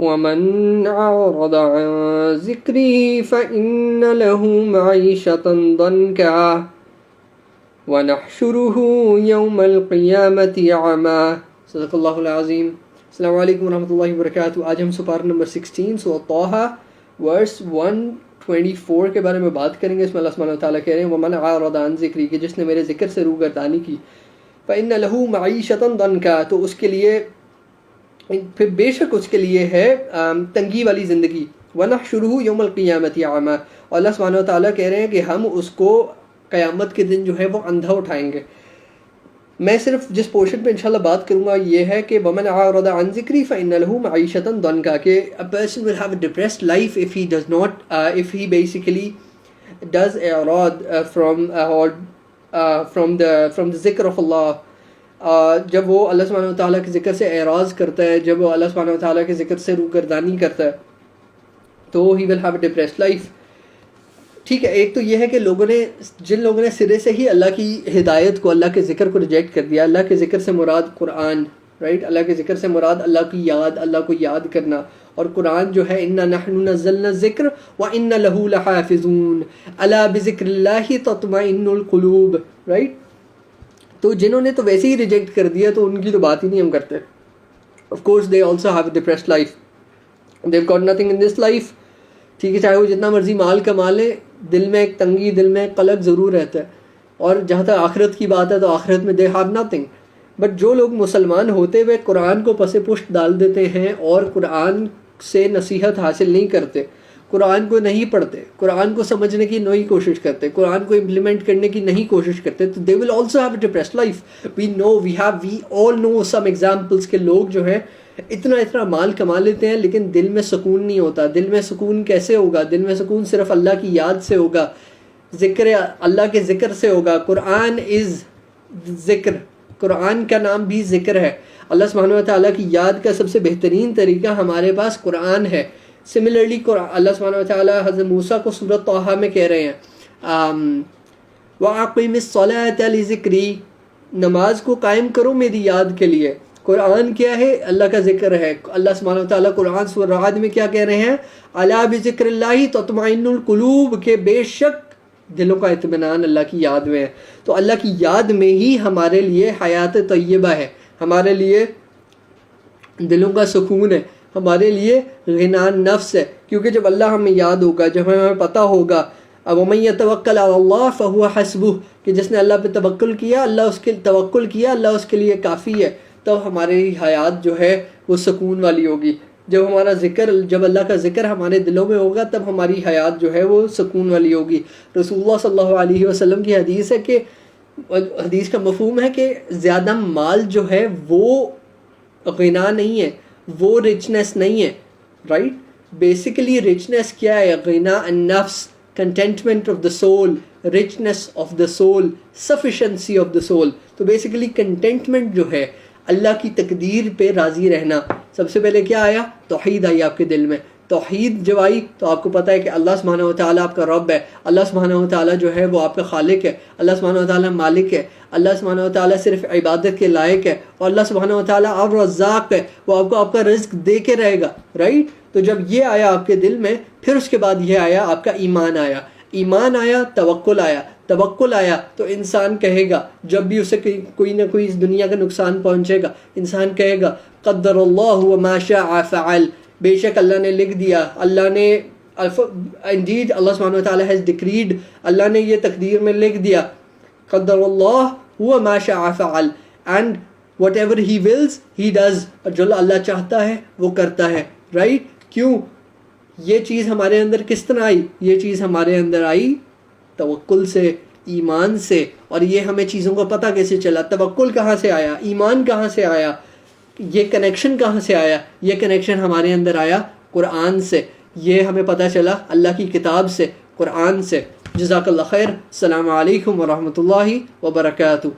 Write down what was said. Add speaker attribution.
Speaker 1: ومن أعرض عن ذكري فإن له معيشة ضنكا ونحشره يوم القيامة أعمى. صدق اللہ العظیم. السلام علیکم ورحمۃ اللہ وبرکاتہ. آج ہم سپارہ نمبر 16 سورۃ طٰہٰ ورس 124 کے بارے میں بات کریں گے. اس میں اللہ سبحانہ وتعالیٰ کہہ رہے ہیں ومن اعرض عن ذکری، کہ جس نے میرے ذکر سے روگردانی کی، فإن له معیشة ضنکا، تو اس کے لیے پھر بے شک اس کے لیے ہے تنگی والی زندگی. ونحشرہ یوم القیامۃ اعمیٰ، اور اللہ سبحانہ وتعالیٰ کہہ رہے ہیں کہ ہم اس کو قیامت کے دن جو ہے وہ اندھا اٹھائیں گے. میں صرف جس پورشن پہ انشاءاللہ بات کروں گا یہ ہے کہ ومن اعرض عن ذکری فإن له معیشة ضنکا، کہ a person will have a depressed life if he does not if he basically does اعراض from the ذکر of Allah. جب وہ اللہ سبحانہ وتعالیٰ کے ذکر سے اعراض کرتا ہے، جب وہ اللہ سبحانہ وتعالیٰ کے ذکر سے روگردانی کرتا ہے، تو he will have a depressed life. ٹھیک ہے، ایک تو یہ ہے کہ جن لوگوں نے سرے سے ہی اللہ کی ہدایت کو، اللہ کے ذکر کو ریجیکٹ کر دیا. اللہ کے ذکر سے مراد قرآن، رائٹ، اللہ کے ذکر سے مراد اللہ کی یاد، اللہ کو یاد کرنا. اور قرآن جو ہے اِنَّا نَحْنُ نَزَّلْنَا الذِّکْرَ وَإِنَّا لَهُ لَحَافِظُونَ أَلَا بِذِکْرِ اللَّهِ تَطْمَئِنُّ الْقُلُوبُ، رائٹ. تو جنہوں نے تو ویسے ہی ریجیکٹ کر دیا تو ان کی تو بات ہی نہیں ہم کرتے. Of course they also have a depressed life, they've got nothing in this life. ٹھیک ہے، چاہے وہ جتنا مرضی مال کما لے، دل میں ایک تنگی، دل میں ایک قلق ضرور رہتا ہے. اور جہاں تک آخرت کی بات ہے تو آخرت میں دے ہیو نتھنگ. بٹ جو لوگ مسلمان ہوتے ہوئے قرآن کو پس پشت ڈال دیتے ہیں اور قرآن سے نصیحت حاصل نہیں کرتے، قرآن کو نہیں پڑھتے، قرآن کو سمجھنے کی نہیں کوشش کرتے، قرآن کو امپلیمنٹ کرنے کی نہیں کوشش کرتے، تو they will also have a depressed life. We all know some examples کہ لوگ جو ہیں اتنا مال کما لیتے ہیں لیکن دل میں سکون نہیں ہوتا. دل میں سکون کیسے ہوگا؟ دل میں سکون صرف اللہ کی یاد سے ہوگا، ذکر اللہ کے ذکر سے ہوگا. قرآن از ذکر، قرآن کا نام بھی ذکر ہے. اللہ سبحانہ وتعالیٰ کی یاد کا سب سے بہترین طریقہ ہمارے پاس قرآن ہے. سملرلی اللہ سبحانہ وتعالیٰ حضرت موسیٰ کو سورۃ طٰہٰ میں کہہ رہے ہیں وَأَقِمِ الصَّلَاةَ لِذِكْرِي، نماز کو قائم کرو میری یاد کے لیے. قرآن کیا ہے؟ اللہ کا ذکر ہے. اللہ سبحانہ وتعالیٰ قرآن سورۃ رعد میں کیا کہہ رہے ہیں؟ أَلَا بِذِكْرِ اللَّهِ تَطْمَئِنُّ الْقُلُوبُ، کہ بے شک دلوں کا اطمینان اللہ کی یاد میں ہے. تو اللہ کی یاد میں ہی ہمارے لیے حیات طیبہ ہے، ہمارے لیے دلوں کا سکون ہے، ہمارے لیے غنا نفس ہے. کیونکہ جب اللہ ہمیں یاد ہوگا، جب ہمیں پتہ ہوگا وَمَن يَتَوَكَّلْ عَلَى اللَّهِ فَهُوَ حَسْبُهُ، کہ جس نے اللہ پہ توکل کیا، اللہ اس کے لیے کافی ہے. تب ہماری حیات جو ہے وہ سکون والی ہوگی. جب اللہ کا ذکر ہمارے دلوں میں ہوگا تب ہماری حیات جو ہے وہ سکون والی ہوگی. رسول اللہ صلی اللہ علیہ وسلم کی حدیث ہے کہ حدیث کا مفہوم ہے کہ زیادہ مال جو ہے وہ غنا نہیں ہے، وہ رچنس نہیں ہے، رائٹ. بیسیکلی رچنس کیا ہے؟ غنا النفس، contentment of the civil, رچنس of the civil, sufficiency of the civil. تو بیسیکلی کنٹینٹمنٹ جو ہے، اللہ کی تقدیر پہ راضی رہنا. سب سے پہلے کیا آیا؟ توحید آئی آپ کے دل میں. توحید جب آئی تو آپ کو پتہ ہے کہ اللہ سبحانہ وتعالیٰ آپ کا رب ہے، اللہ سبحانہ وتعالیٰ جو ہے وہ آپ کا خالق ہے، اللہ سبحانہ وتعالیٰ مالک ہے، اللہ سبحانہ وتعالیٰ صرف عبادت کے لائق ہے، اور اللہ سبحانہ وتعالیٰ الرزاق ہے، وہ آپ کو آپ کا رزق دے کے رہے گا، رائٹ. تو جب یہ آیا آپ کے دل میں، پھر اس کے بعد یہ آیا آپ کا ایمان آیا. ایمان آیا، توکل آیا تو انسان کہے گا جب بھی اسے کوئی نہ کوئی اس دنیا کا نقصان پہنچے گا، انسان کہے گا قدر اللہ وما شاء فعل، بے شک اللہ نے لکھ دیا، اللہ نے indeed اللہ سبحانہ وتعالیٰ has decreed، اللہ نے یہ تقدیر میں لکھ دیا. قدر اللہ وما شاء فعل، and whatever he wills he does، اور جو اللہ چاہتا ہے وہ کرتا ہے، رائٹ. کیوں؟ یہ چیز ہمارے اندر کس طرح آئی؟ یہ چیز ہمارے اندر آئی توکل سے، ایمان سے. اور یہ ہمیں چیزوں کا پتہ کیسے چلا؟ توکل کہاں سے آیا؟ ایمان کہاں سے آیا؟ یہ کنیکشن کہاں سے آیا؟ یہ کنیکشن ہمارے اندر آیا قرآن سے. یہ ہمیں پتہ چلا اللہ کی کتاب سے، قرآن سے. جزاک اللہ خیر. السلام علیکم ورحمۃ اللہ وبرکاتہ.